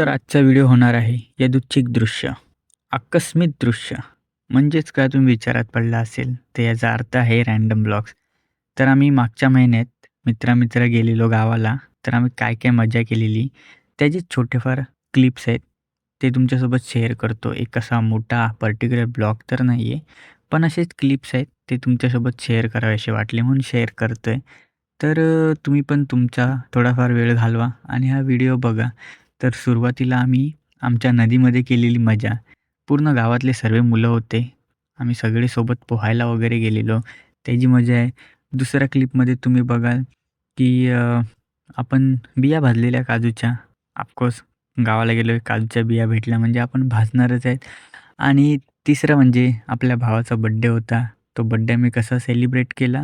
तर आजचा व्हिडिओ होणार आहे यादृच्छिक दृश्य, आकस्मिक दृश्य. म्हणजेच काय तुम्ही विचारात पडला असेल, तर याचा अर्थ आहे रँडम ब्लॉग्स. तर आम्ही मागच्या महिन्यात मित्र गेलेलो गावाला. तर आम्ही काय काय मजा केलेली त्याचे छोटेफार क्लिप्स आहेत, ते तुमच्यासोबत शेअर करतो. एक असा मोठा पर्टिक्युलर ब्लॉग तर नाही आहे, पण असेच क्लिप्स आहेत, ते तुमच्यासोबत शेअर करावेसे वाटले म्हणून शेअर करतो आहे. तर तुम्ही पण तुमचा थोडाफार वेळ घालवा आणि हा व्हिडिओ बघा. तर सुरुवातीला आम्ही आमच्या नदीमध्ये केलेली मजा, पूर्ण गावातले सर्व मुलं होते. आम्ही सगळे सोबत पोहायला वगैरे गेलेलो, त्याची मजा आहे. दुसऱ्या क्लिपमध्ये तुम्ही बघाल की आपण बिया भाजलेल्या काजूच्या, ऑफकोर्स गावाला गेलो, काजूच्या बिया भेटल्या म्हणजे आपण भाजणारच आहेत. आणि तिसरं म्हणजे आपल्या भावाचा बड्डे होता. तो बड्डे मी कसा सेलिब्रेट केला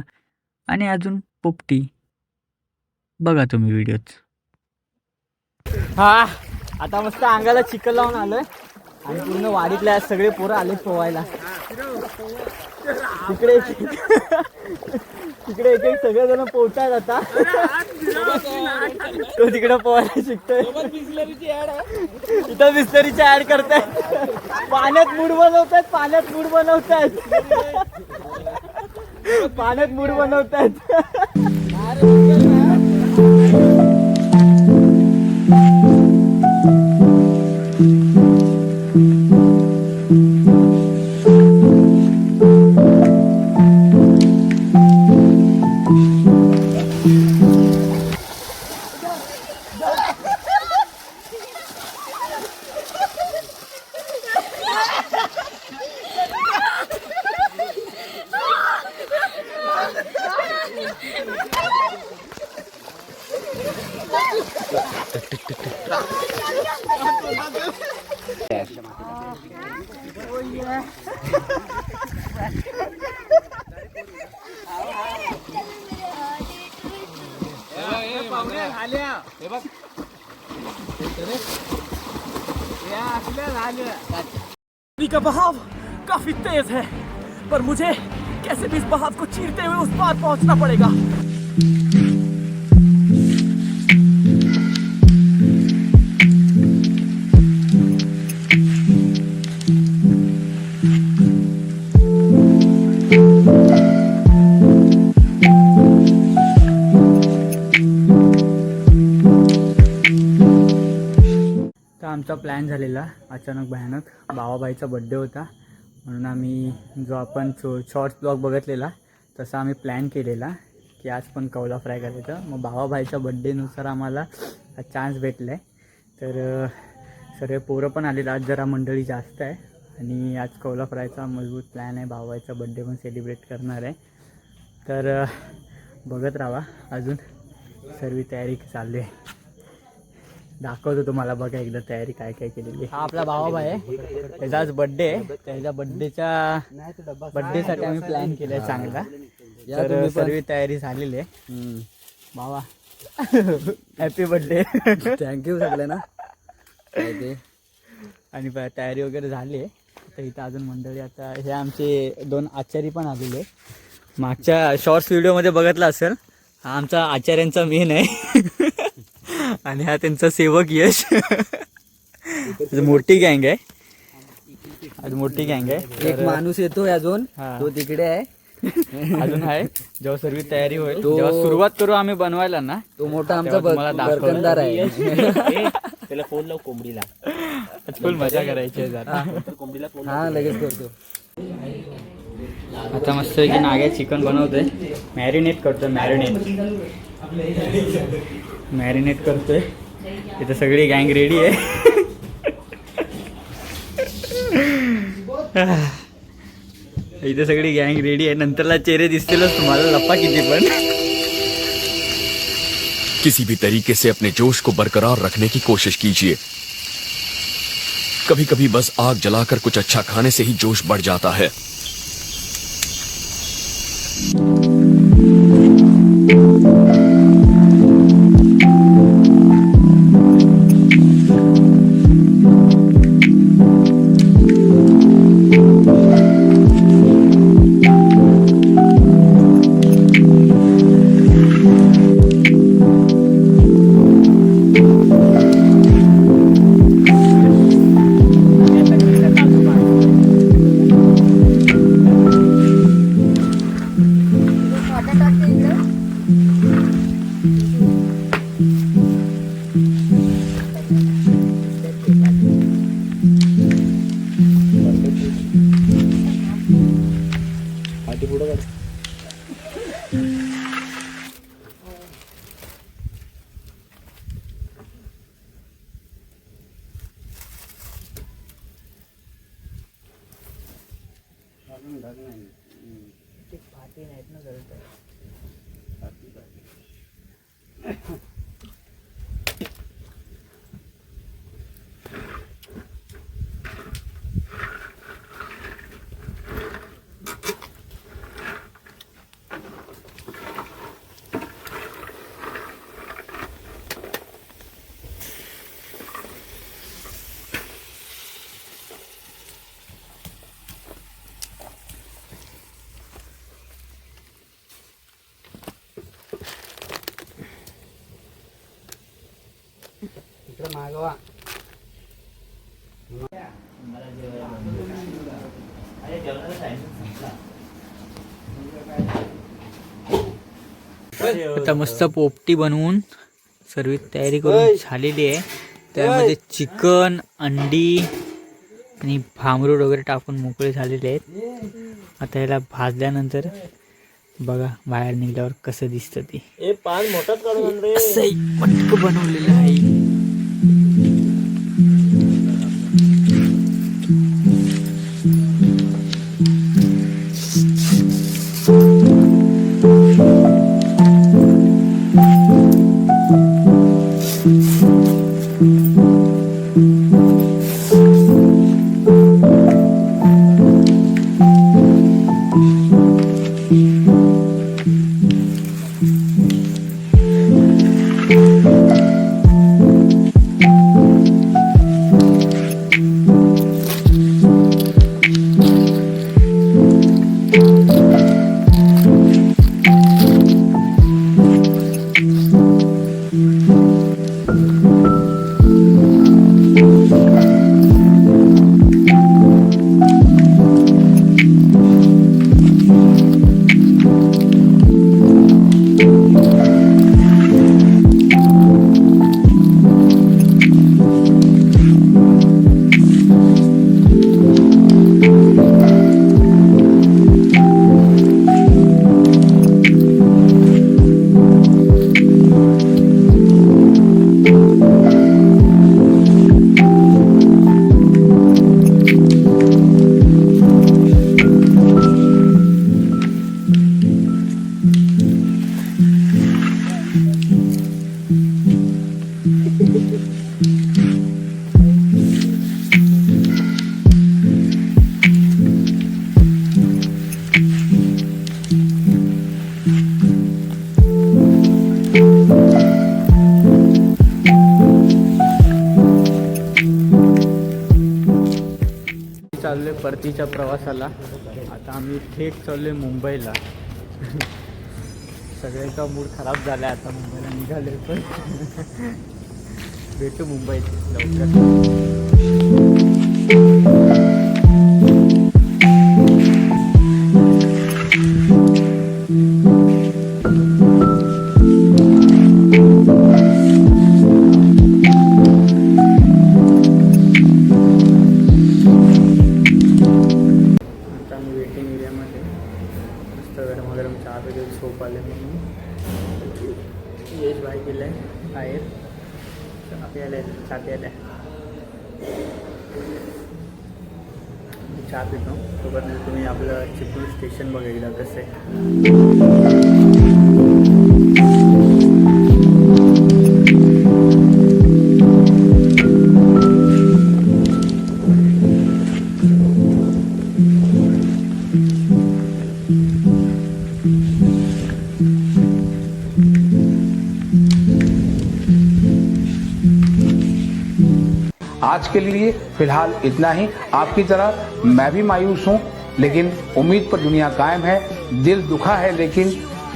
आणि अजून पोपटी. बघा तुम्ही व्हिडिओत. हा, आता मस्त अंगाला चिकन लावून आलोय आणि पूर्ण वाडीतल्या सगळे पोरं आले पोहायला. तिकडे तिकडे एक सगळे जण पोहतायत. आता तो तिकडे पोहायला शिकतोय. इथं बिस्लरीची ऍड करतायत, पाण्यात मूड बनवतायत, पाण्यात मूड बनवतायत, पाण्यात मूड बनवतायत. नदी का बहाव काफी तेज है, पर मुझे कैसे भी इस बहाव को चीरते हुए उस पार पहुंचना पड़ेगा. आमचा प्लॅन झालेला अचानक भयानक. भावाबाईचा बड्डे होता म्हणून आम्ही जो आपण शॉर्ट्स ब्लॉग बघितलेला तसा आम्ही प्लॅन केलेला की आज पण कौला फ्राय करायचं. मग भावाबाईच्या बड्डेनुसार आम्हाला चान्स भेटला आहे. तर सर्व पोरं पण आलेलं. आज जरा मंडळी जास्त आहे आणि आज कौला फ्रायचा मजबूत प्लॅन आहे. भावाबाईचा बड्डे पण सेलिब्रेट करणार आहे. तर बघत राहा, अजून सर्व तयारी चालू आहे. दाखवतो तुम्हाला, बघा एकदा तयारी काय काय केलेली. हा आपला भावाभाई आहे, त्याचा आज बड्डे आहे. त्याच्या बड्डेसाठी आम्ही प्लॅन केलाय चांगला. तर सर्व तयारी झालेली आहे. भावा हॅपी बड्डे. थँक्यू सगळ्यांना. आणि तयारी वगैरे झाली आहे. तर इथं अजून मंडळी, आता हे आमचे 2 आचारी पण आलेले. मागच्या शॉर्ट्स व्हिडिओमध्ये बघितलं असेल, हा आमचा आचार्यांचा मेन आहे आणि हा त्यांचा सेवक यश. मोठी गँग आहे, आज मोठी गँग आहे. एक माणूस येतोय अजून, तो तिकडे आहे. अजून आहे. जेव्हा सर्व तयारी होईल, जेव्हा सुरुवात करू आम्ही बनवायला ना, तो मोठा आमचा बरकंदार आहे. त्याला फोन लाव कोंबडीला. फुल मजा करायची आहे जरा. कोंबडीला फोन. हा लगेच करतो. आता मस्त की नागे चिकन बनवतोय, मॅरिनेट करतोय. मॅरिनेट करतोय. इथं सगळी गँग रेडी आहे. इथे सगळी गँग रेडी आहे. नंतरला चेहरे दिसतीलच तुम्हाला, लप्पा किती पण. किसी भी तरीके से अपने जोश को बरकरार रखने की कोशिश कीजिए. कभी कभी बस आग जलाकर कुछ अच्छा खाने से ही जोश बढ़ जाता है. फाटी नाहीत ना जळत. मागवा आता मस्त पोपटी बनवून सर्व तयारी करून झालेली आहे. त्यामध्ये चिकन, अंडी आणि भामरूड वगैरे टाकून मोकळे झालेले आहेत. आता याला भाजल्यानंतर बघा बाहेर निघल्यावर कसं दिसतं ते. पान मोठाच काढून रे. असंही मटक बनवलेलं आहे. चाललोय परतीच्या प्रवासाला. आता आम्ही थेट चाललोय मुंबईला. सगळ्यांचा मूड खराब झाला आता मुंबईला निघालोय. पण भेटू मुंबईत लवकर. चहा पे झोप आले म्हणून यश भाई गेलाय बाहेर. चहा प्यायला चहा पितो. तोपर्यंत तुम्ही आपलं चिपळूण स्टेशन बघा एकदा कसं आहे. आज के लिए फिलहाल इतना ही। आपकी तरह मैं भी मायूस हूँ, लेकिन उम्मीद पर दुनिया कायम है। दिल दुखा है लेकिन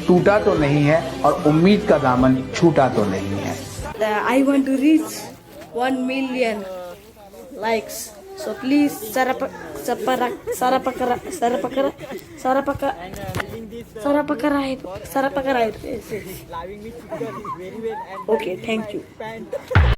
टूटा तो नहीं है, और उम्मीद का दामन छूटा तो नहीं है। I want to reach 1 million likes. So please subscribe. Okay, thank you.